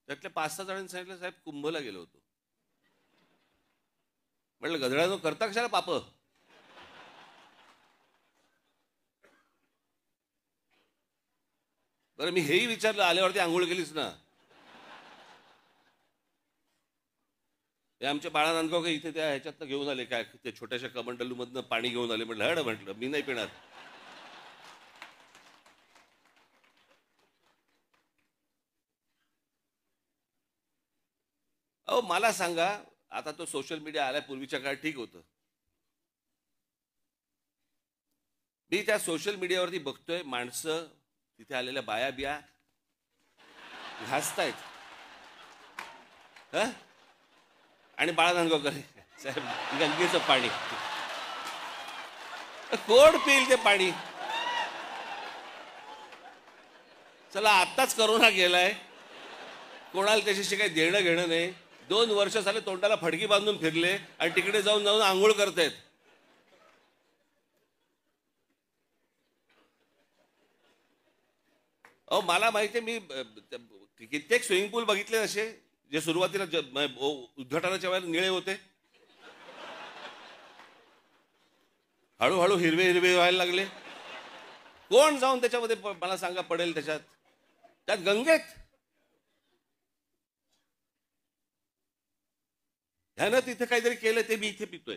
त्यातल्या 5-6 जणांनी सांगितलं, साहेब कुंभला गेलो होतो. म्हटलं गधड्यानो करता कशाला पाप. बरं मी हेही विचारलं, आल्यावरती आंघोळ केलीच ना. ते आमच्या बाळा नांदगावकर इथे त्या ह्याच्यातनं घेऊन आले, काय ते छोट्याशा कमंडलूमधनं पाणी घेऊन आले. म्हटलं हड, म्हटलं मी नाही पिणार. अहो मला सांगा, आता तो सोशल मीडिया आलाय, पूर्वीच्या काळात ठीक होतं. मी त्या सोशल मीडियावरती बघतोय माणसं तिथे आलेल्या बाया बिया घासतायत. आणि बाळा नांदगावकर साहेब गंगेचं पाणी कोण पिईल ते पाणी. चला आत्ताच करोना गेलाय, कोणाला त्याच्याशी काही देणं घेणं नाही. 2 वर्ष झाले तोंडाला फडकी बांधून फिरले आणि तिकडे जाऊन जाऊन आंघोळ करतायत. अहो मला माहिती आहे, मी कित्येक स्विमिंग पूल बघितले असे जे सुरुवातीला उद्घाटनाच्या वेळेला निळे होते, हळूहळू हिरवे हिरवे व्हायला लागले. कोण जाऊन त्याच्यामध्ये मला सांगा पडेल त्याच्यात, त्यात गंगेत. ह्यानं तिथे काहीतरी केलं ते मी इथे पितोय.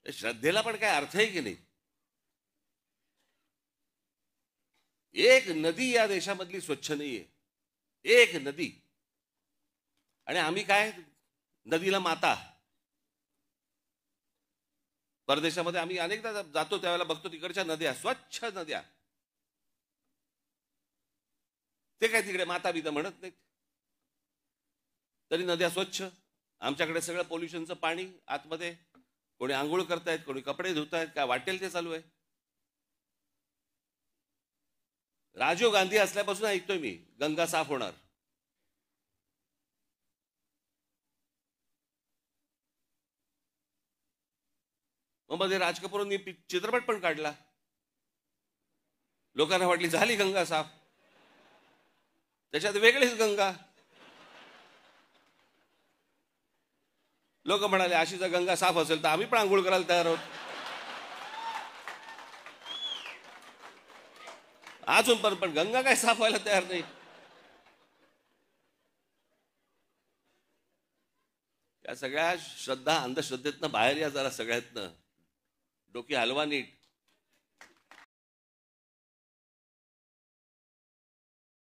श्रद्धेला पण काय अर्थ आहे की नाही. एक नदी या देशामधली स्वच्छ नाहीये, एक नदी. आणि आम्ही काय नदीला माता. परदेशामध्ये आम्ही अनेकदा जातो त्यावेळेला बघतो तिकडच्या नद्या स्वच्छ नद्या, ते काय तिकडे माता बिता म्हणत नाहीत, तरी नद्या स्वच्छ. आमच्याकडे सगळं पोल्युशनचं पाणी आतमध्ये, कोणी आंघोळ करतायत, कोणी कपडे धुतायत, काय वाटेल ते चालू आहे. राजीव गांधी असल्यापासून ऐकतोय मी गंगा साफ होणार. मग मध्ये राज कपूरनी चित्रपट पण काढला, लोकांना वाटली झाली गंगा साफ, त्याच्यात वेगळीच गंगा. लोक म्हणाले अशी जर गंगा साफ असेल तर आम्ही पण आंघोळ करायला तयार आहोत. अजून पण गंगा काय साफ व्हायला तयार नाही. या सगळ्या श्रद्धा अंधश्रद्धेतनं बाहेर या जरा, सगळ्यातनं डोकी हलवा नीट.